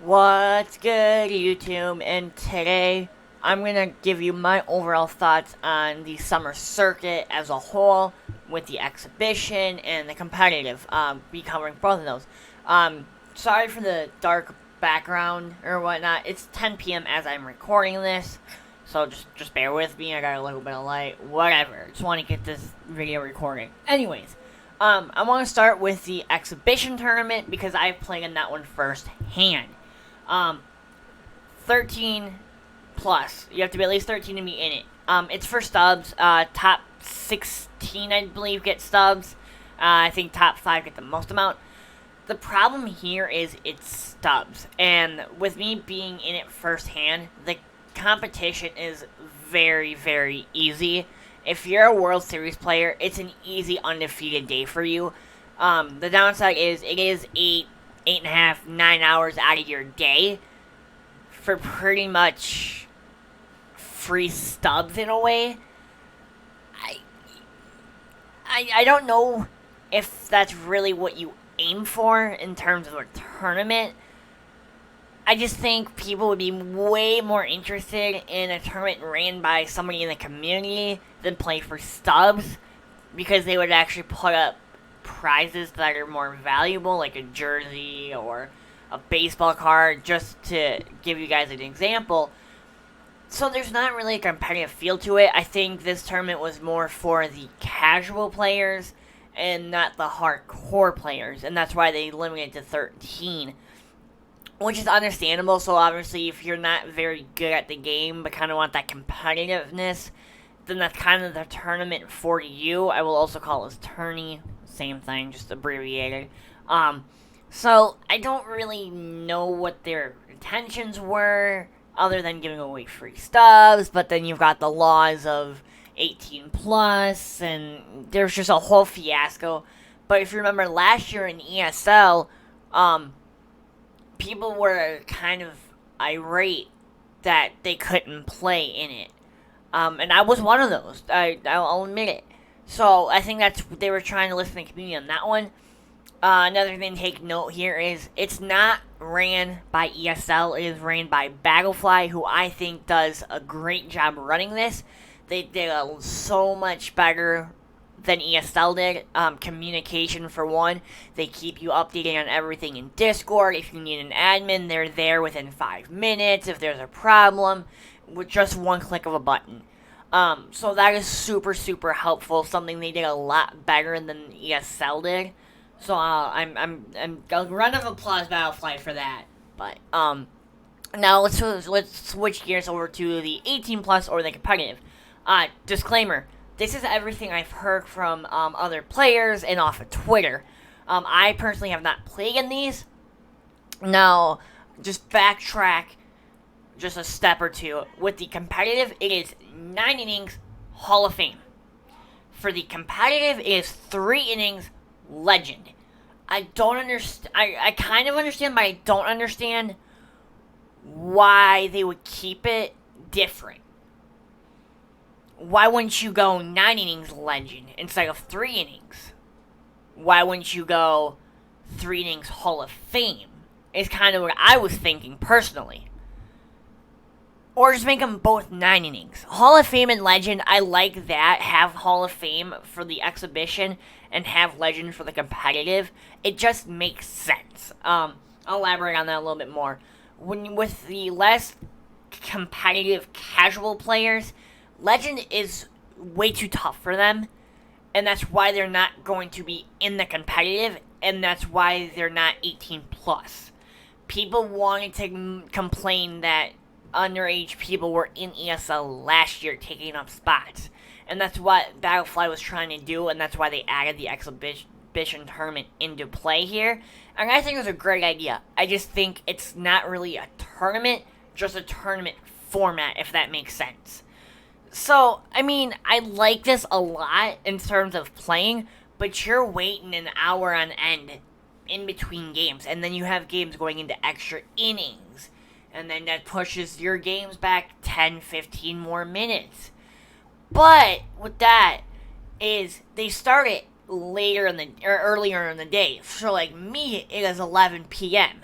What's good, YouTube? And today I'm gonna give you my overall thoughts on the summer circuit as a whole, with the exhibition and the competitive. Be covering both of those. Sorry for the dark background or whatnot. It's 10 p.m. as I'm recording this, so just bear with me. I got a little bit of light, whatever. Just want to get this video recording. Anyways, I want to start with the exhibition tournament because I've played in that one firsthand. Um, 13 plus. You have to be at least 13 to be in it. It's for stubs. Top 16, I believe, get stubs. I think top 5 get the most amount. The problem here is it's stubs. And with me being in it firsthand, the competition is very, very easy. If you're a World Series player, it's an easy undefeated day for you. The downside is it is 8.5, 9 hours out of your day for pretty much free stubs in a way. I, I don't know if that's really what you aim for in terms of a tournament. I just think people would be way more interested in a tournament ran by somebody in the community than play for stubs, because they would actually put up prizes that are more valuable, like a jersey or a baseball card, just to give you guys an example. So there's not really a competitive feel to it. I think this tournament was more for the casual players and not the hardcore players, and that's why they limited it to 13. Which is understandable. So obviously, if you're not very good at the game but kind of want that competitiveness, then that's kind of the tournament for you. I will also call this tourney, same thing, just abbreviated. So I don't really know what their intentions were, other than giving away free stubs. But then you've got the laws of 18 plus, and there's just a whole fiasco. But if you remember last year in ESL, people were kind of irate that they couldn't play in it. And I was one of those. I'll admit it. So I think that's they were trying to listen to the community on that one. Another thing to take note here is it's not ran by ESL. It is ran by Battlefly, who I think does a great job running this. They did so much better than ESL did. Communication, for one. They keep you updated on everything in Discord. If you need an admin, they're there within 5 minutes. If there's a problem, with just one click of a button. So that is super, super helpful. Something they did a lot better than ESL did. So I'm a round of applause, Battlefly, for that. But now let's switch gears over to the 18 plus or the competitive. Disclaimer: this is everything I've heard from other players and off of Twitter. I personally have not played in these. Now, just backtrack just a step or two. With the competitive, it is 9 innings, Hall of Fame. For the competitive, it is 3 innings, Legend. I don't understand. I kind of understand, but I don't understand why they would keep it different. Why wouldn't you go 9 innings Legend instead of 3 innings? Why wouldn't you go 3 innings Hall of Fame? Is kind of what I was thinking personally. Or just make them both 9 innings. Hall of Fame and Legend, I like that. Have Hall of Fame for the exhibition and have Legend for the competitive. It just makes sense. I'll elaborate on that a little bit more. With the less competitive casual players, Legend is way too tough for them. And that's why they're not going to be in the competitive. And that's why they're not 18 plus. People wanted to complain that underage people were in ESL last year taking up spots. And that's what Battlefly was trying to do, and that's why they added the exhibition tournament into play here. And I think it was a great idea. I just think it's not really a tournament, just a tournament format, if that makes sense. So, I mean, I like this a lot in terms of playing, but you're waiting an hour on end in between games, and then you have games going into extra innings. And then that pushes your games back 10, 15 more minutes. But with that is they start it later in the or earlier in the day. So like me, it is 11 p.m.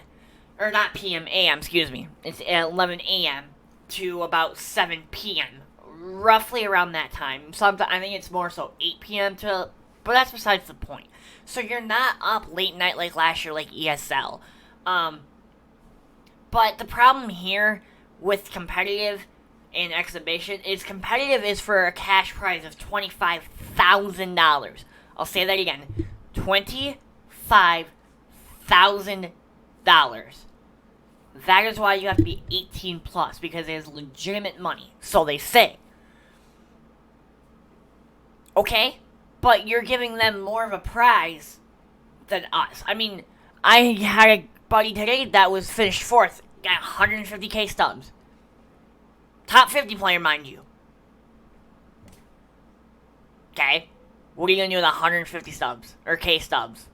or not PM, AM, excuse me. It's at 11 AM to about 7 PM. Roughly around that time. Sometimes I think it's more so 8 PM to, but that's besides the point. So you're not up late night like last year, like ESL. But the problem here with competitive and exhibition is competitive is for a cash prize of $25,000. I'll say that again. $25,000. That is why you have to be 18 plus, because it is legitimate money. So they say. Okay? But you're giving them more of a prize than us. I mean, I had a buddy today that was finished 4th, got 150k stubs. Top 50 player, mind you. Okay? What are you gonna do with 150 stubs? Or K stubs?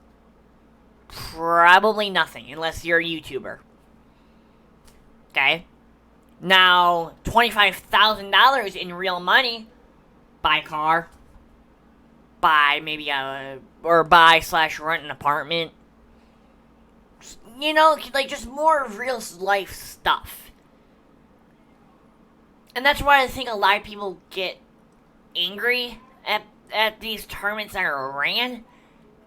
Probably nothing, unless you're a YouTuber. Okay? Now, $25,000 in real money, buy a car, buy maybe buy/rent an apartment. You know, like just more real life stuff. And that's why I think a lot of people get angry at these tournaments that are ran,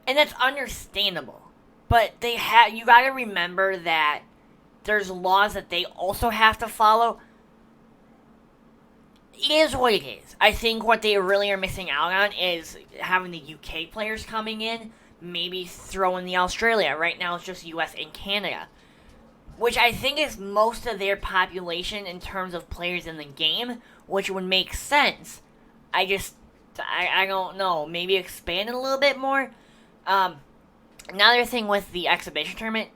and that's understandable. But you gotta remember that there's laws that they also have to follow. It is what it is. I think what they really are missing out on is having the UK players coming in, maybe throw in the Australia. Right now it's just US and Canada, which I think is most of their population in terms of players in the game, which would make sense. I don't know, maybe expand it a little bit more. Another thing with the exhibition tournament,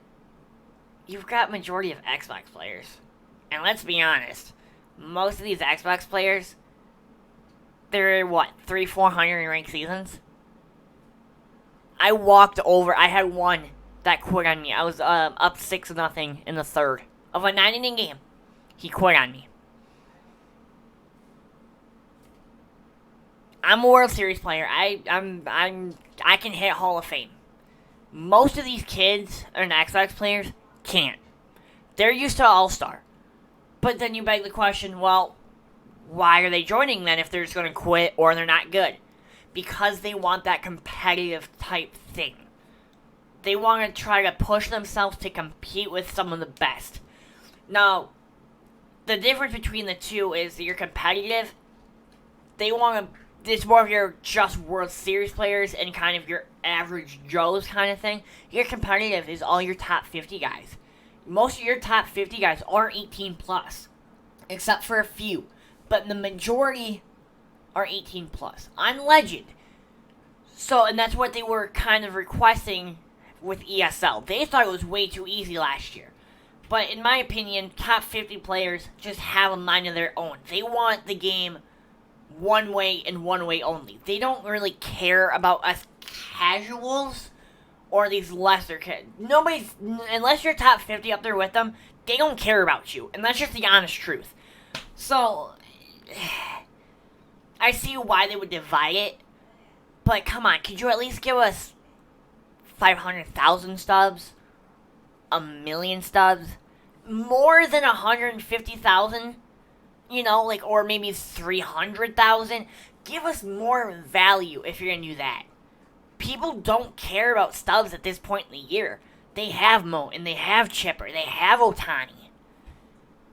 you've got majority of Xbox players. And let's be honest, most of these Xbox players, they're what, 300-400 in ranked seasons? I had one that quit on me. I was up 6-0 in the third of a 9-inning game. He quit on me. I'm a World Series player. I can hit Hall of Fame. Most of these kids and Xbox players can't. They're used to All-Star. But then you beg the question, well, why are they joining then if they're just going to quit or they're not good? Because they want that competitive type thing. They want to try to push themselves to compete with some of the best. Now, the difference between the two is that you're competitive. They want to... It's more of your just World Series players and kind of your average Joes kind of thing. Your competitive is all your top 50 guys. Most of your top 50 guys are 18 plus, except for a few. But the majority are 18 plus. On Legend. So, and that's what they were kind of requesting with ESL. They thought it was way too easy last year. But in my opinion, top 50 players just have a mind of their own. They want the game one way and one way only. They don't really care about us casuals or these lesser kids. Unless you're top 50 up there with them, they don't care about you. And that's just the honest truth. So, I see why they would divide it. But come on, could you at least give us 500,000 stubs? 1,000,000 stubs? More than 150,000? You know, like, or maybe 300,000. Give us more value if you're gonna do that. People don't care about stubs at this point in the year. They have Mo, and they have Chipper, they have Otani.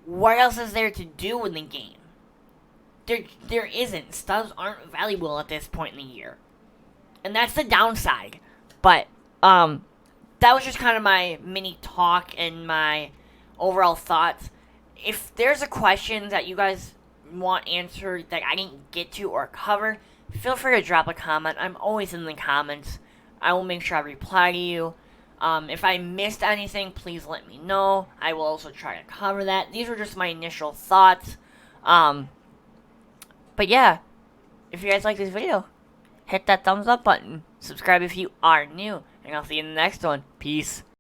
What else is there to do in the game? There isn't. Stubs aren't valuable at this point in the year. And that's the downside. But, that was just kind of my mini talk and my overall thoughts. If there's a question that you guys want answered that I didn't get to or cover, feel free to drop a comment. I'm always in the comments. I will make sure I reply to you. If I missed anything, please let me know. I will also try to cover that. These were just my initial thoughts. But yeah, if you guys like this video, hit that thumbs up button. Subscribe if you are new. And I'll see you in the next one. Peace.